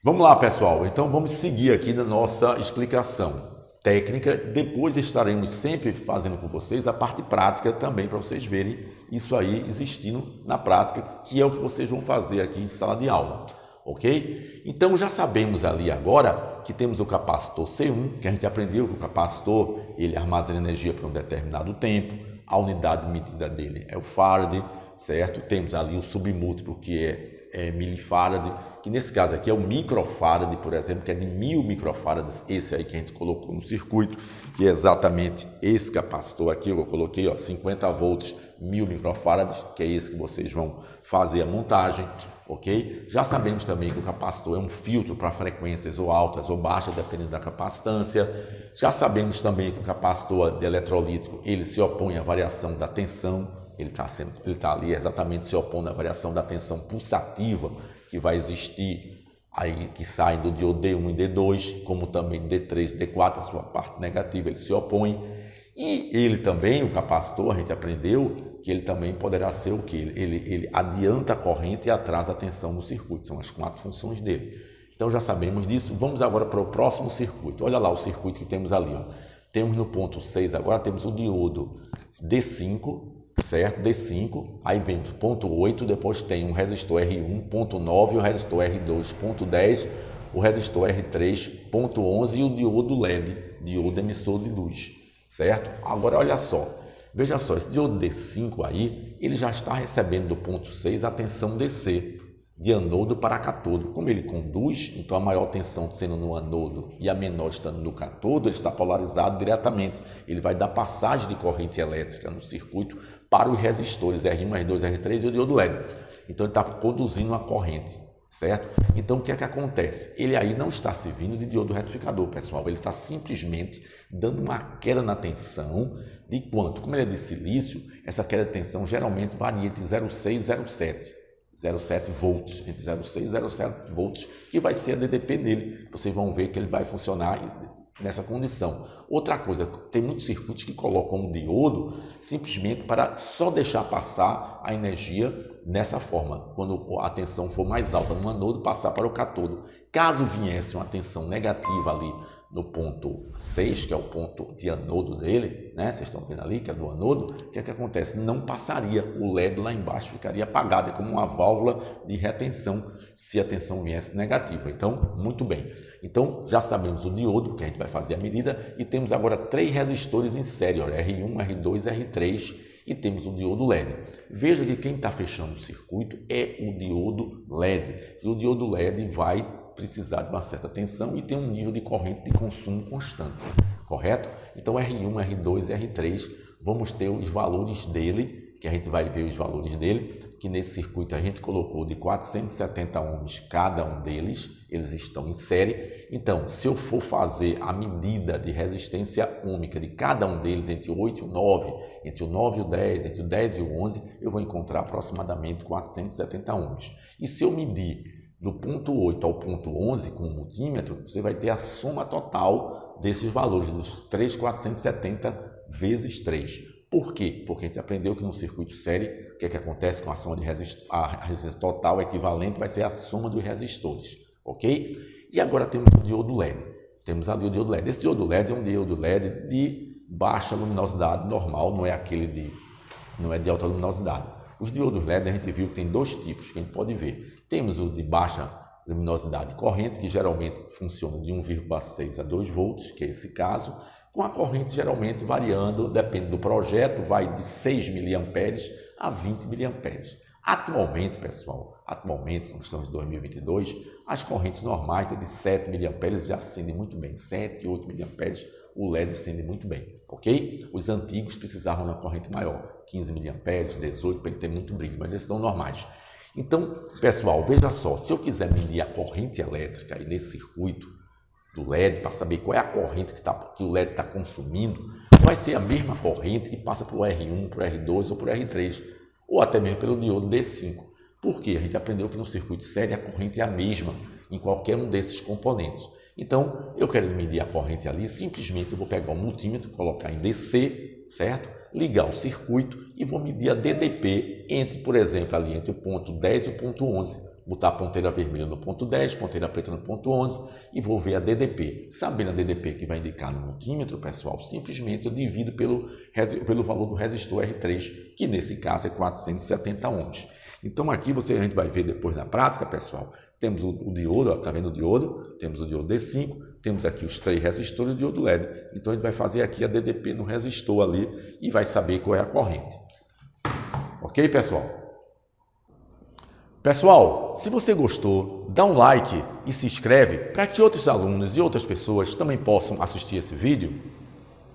Vamos lá, pessoal. Então vamos seguir aqui na nossa explicação técnica. Depois estaremos sempre fazendo com vocês a parte prática também, para vocês verem isso aí existindo na prática, que é o que vocês vão fazer aqui em sala de aula. Ok? Então já sabemos ali agora que temos o capacitor C1, que a gente aprendeu que o capacitor ele armazena energia por um determinado tempo, a unidade medida dele é o farad, certo? Temos ali o submúltiplo que é milifarad, que nesse caso aqui é o microfarad, por exemplo, que é de 1000 microfarads, esse aí que a gente colocou no circuito, que é exatamente esse capacitor aqui, eu coloquei 50 volts, 1000 microfarads, que é esse que vocês vão fazer a montagem, ok? Já sabemos também que o capacitor é um filtro para frequências ou altas ou baixas, dependendo da capacitância. Já sabemos também que o capacitor de eletrolítico, ele se opõe à variação da tensão, ele está ali exatamente se opondo à variação da tensão pulsativa que vai existir aí, que sai do diodo D1 e D2, como também D3 e D4, a sua parte negativa, ele se opõe. E ele também, o capacitor, a gente aprendeu que ele também poderá ser o que? Ele adianta a corrente e atrasa a tensão no circuito, são as 4 funções dele. Então já sabemos disso, vamos agora para o próximo circuito. Olha lá o circuito que temos ali. Temos no ponto 6 agora, temos o diodo D5, certo? D5, aí vem o ponto 8, depois tem um resistor R1, ponto 9, o resistor R2, ponto 10, o resistor R3, ponto 11 e o diodo LED, diodo emissor de luz, certo? Agora olha só, veja só, esse diodo D5 aí, ele já está recebendo do ponto 6 a tensão DC, de anodo para catodo. Como ele conduz, então a maior tensão sendo no anodo e a menor estando no catodo, ele está polarizado diretamente. Ele vai dar passagem de corrente elétrica no circuito para os resistores R1, R2, R3 e o diodo LED. Então ele está conduzindo a corrente, certo? Então o que é que acontece? Ele aí não está servindo de diodo retificador, pessoal. Ele está simplesmente dando uma queda na tensão de quanto? Como ele é de silício, essa queda de tensão geralmente varia entre 0,6 e 0,7 volts, entre 0,6 e 0,7 volts, que vai ser a DDP dele. Vocês vão ver que ele vai funcionar nessa condição. Outra coisa, tem muitos circuitos que colocam o diodo simplesmente para só deixar passar a energia nessa forma. Quando a tensão for mais alta no anodo, passar para o catodo. Caso viesse uma tensão negativa ali no ponto 6, que é o ponto de anodo dele, né? Vocês estão vendo ali que é do anodo, o que é que acontece? Não passaria, o LED lá embaixo ficaria apagado, é como uma válvula de retenção se a tensão viesse negativa. Então, muito bem. Então, já sabemos o diodo, que a gente vai fazer a medida, e temos agora 3 resistores em série, olha, R1, R2, R3, e temos o diodo LED. Veja que quem está fechando o circuito é o diodo LED, e o diodo LED vai precisar de uma certa tensão e tem um nível de corrente de consumo constante, correto? Então R1, R2 e R3, vamos ter os valores dele, que a gente vai ver os valores dele, que nesse circuito a gente colocou de 470 ohms cada um deles, eles estão em série. Então, se eu for fazer a medida de resistência ohmica de cada um deles entre o 8 e o 9, entre o 9 e o 10, entre o 10 e o 11, eu vou encontrar aproximadamente 470 ohms. E se eu medir do ponto 8 ao ponto 11 com o multímetro, você vai ter a soma total desses valores, dos 3.470 vezes 3. Por quê? Porque a gente aprendeu que no circuito série, o que é que acontece com a soma de resistores? A resistência total equivalente vai ser a soma dos resistores, ok? E agora temos o diodo LED. Temos ali o diodo LED. Esse diodo LED é um diodo LED de baixa luminosidade normal, não é de alta luminosidade. Os diodos LED a gente viu que tem 2 tipos que a gente pode ver. Temos o de baixa luminosidade corrente, que geralmente funciona de 1,6 a 2 volts, que é esse caso, com a corrente geralmente variando, depende do projeto, vai de 6 mA a 20 mA. Atualmente, pessoal, nós estamos em 2022, as correntes normais de 7 mA já acendem muito bem, 7, 8 mA o LED acende muito bem, ok? Os antigos precisavam de uma corrente maior, 15 mA, 18, para ele ter muito brilho, mas eles são normais. Então, pessoal, veja só, se eu quiser medir a corrente elétrica aí nesse circuito do LED, para saber qual é a corrente que o LED está consumindo, vai ser a mesma corrente que passa para o R1, para o R2 ou para o R3, ou até mesmo pelo diodo D5. Por quê? A gente aprendeu que no circuito série a corrente é a mesma em qualquer um desses componentes. Então, eu quero medir a corrente ali, simplesmente eu vou pegar o multímetro, colocar em DC, certo? Ligar o circuito e vou medir a DDP entre, por exemplo, ali entre o ponto 10 e o ponto 11. botar a ponteira vermelha no ponto 10, ponteira preta no ponto 11 e vou ver a DDP. Sabendo a DDP que vai indicar no multímetro, pessoal, simplesmente eu divido pelo valor do resistor R3, que nesse caso é 470 ohms. Então aqui a gente vai ver depois na prática, pessoal, temos o diodo, ó, tá vendo o diodo? Temos o diodo D5, temos aqui os 3 resistores e o diodo LED. Então a gente vai fazer aqui a DDP no resistor ali e vai saber qual é a corrente. Ok, pessoal? Pessoal, se você gostou, dá um like e se inscreve para que outros alunos e outras pessoas também possam assistir esse vídeo.